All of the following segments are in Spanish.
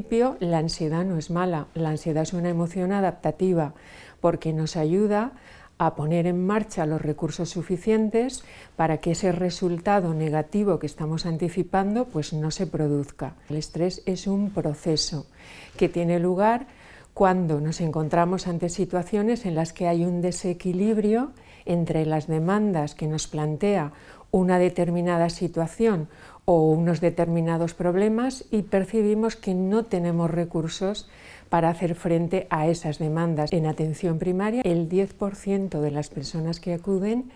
principio, la ansiedad no es mala, la ansiedad es una emoción adaptativa porque nos ayuda a poner en marcha los recursos suficientes para que ese resultado negativo que estamos anticipando pues no se produzca. El estrés es un proceso que tiene lugar cuando nos encontramos ante situaciones en las que hay un desequilibrio entre las demandas que nos plantea una determinada situación o unos determinados problemas y percibimos que no tenemos recursos para hacer frente a esas demandas. En atención primaria, el 10% de las personas que acuden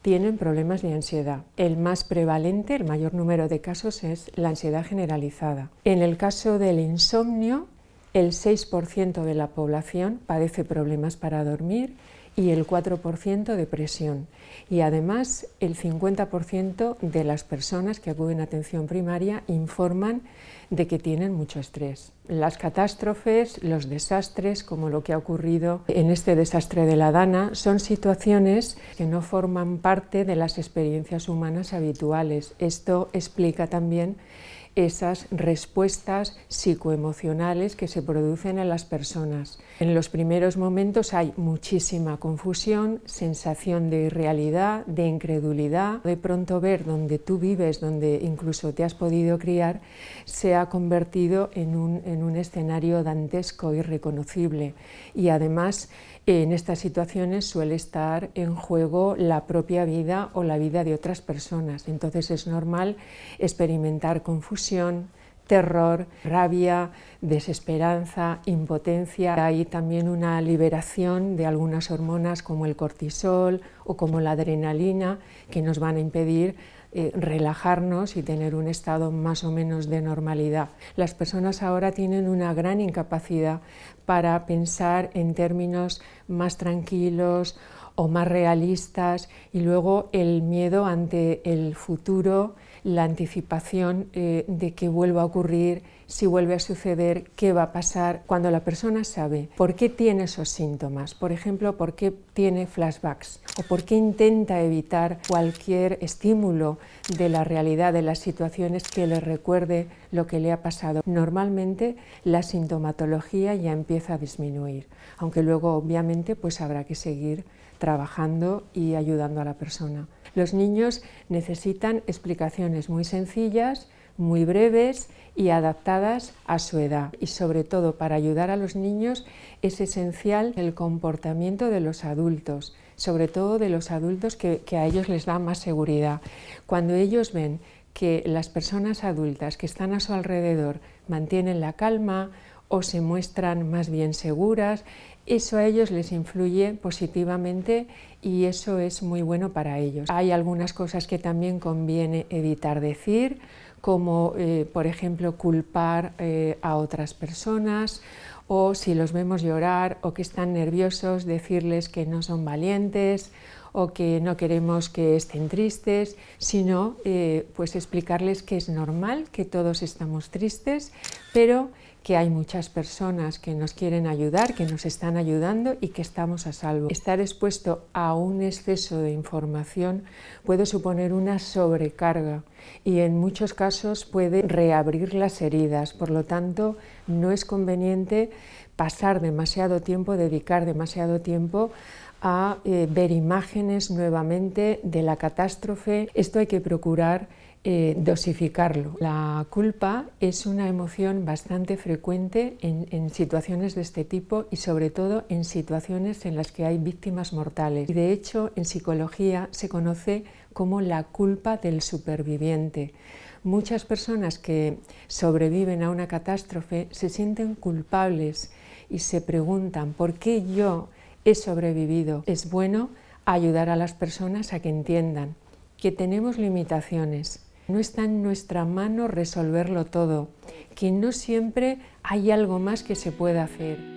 tienen problemas de ansiedad. El más prevalente, el mayor número de casos, es la ansiedad generalizada. En el caso del insomnio, el 6% de la población padece problemas para dormir y el 4% depresión. Y además el 50% de las personas que acuden a atención primaria informan de que tienen mucho estrés. Las catástrofes, los desastres, como lo que ha ocurrido en este desastre de la Dana, son situaciones que no forman parte de las experiencias humanas habituales. Esto explica también esas respuestas psicoemocionales que se producen en las personas. En los primeros momentos hay muchísima confusión, sensación de irrealidad, de incredulidad. De pronto ver donde tú vives, donde incluso te has podido criar, se ha convertido en un escenario dantesco, irreconocible. Y además, en estas situaciones suele estar en juego la propia vida o la vida de otras personas. Entonces es normal experimentar confusión, terror, rabia, desesperanza, impotencia. Hay también una liberación de algunas hormonas como el cortisol o como la adrenalina que nos van a impedir relajarnos y tener un estado más o menos de normalidad. Las personas ahora tienen una gran incapacidad para pensar en términos más tranquilos o más realistas, y luego el miedo ante el futuro, la anticipación de que vuelva a ocurrir, si vuelve a suceder, qué va a pasar. Cuando la persona sabe por qué tiene esos síntomas, por ejemplo, por qué tiene flashbacks o por qué intenta evitar cualquier estímulo de la realidad, de las situaciones que le recuerde lo que le ha pasado, normalmente la sintomatología ya empieza a disminuir, aunque luego obviamente pues habrá que seguir trabajando y ayudando a la persona. Los niños necesitan explicaciones muy sencillas, muy breves y adaptadas a su edad. Y sobre todo, para ayudar a los niños es esencial el comportamiento de los adultos, sobre todo de los adultos que a ellos les da más seguridad. Cuando ellos ven que las personas adultas que están a su alrededor mantienen la calma o se muestran más bien seguras, eso a ellos les influye positivamente y eso es muy bueno para ellos. Hay algunas cosas que también conviene evitar decir, como por ejemplo culpar a otras personas, o si los vemos llorar o que están nerviosos, decirles que no son valientes o que no queremos que estén tristes, sino pues explicarles que es normal, que todos estamos tristes, pero que hay muchas personas que nos quieren ayudar, que nos están ayudando y que estamos a salvo. Estar expuesto a un exceso de información puede suponer una sobrecarga y en muchos casos puede reabrir las heridas. Por lo tanto, no es conveniente pasar demasiado tiempo, dedicar demasiado tiempo a ver imágenes nuevamente de la catástrofe. Esto hay que procurar dosificarlo. La culpa es una emoción bastante frecuente en situaciones de este tipo y sobre todo en situaciones en las que hay víctimas mortales. Y de hecho, en psicología se conoce como la culpa del superviviente. Muchas personas que sobreviven a una catástrofe se sienten culpables y se preguntan ¿por qué yo he sobrevivido? Es bueno ayudar a las personas a que entiendan que tenemos limitaciones. No está en nuestra mano resolverlo todo, que no siempre hay algo más que se pueda hacer.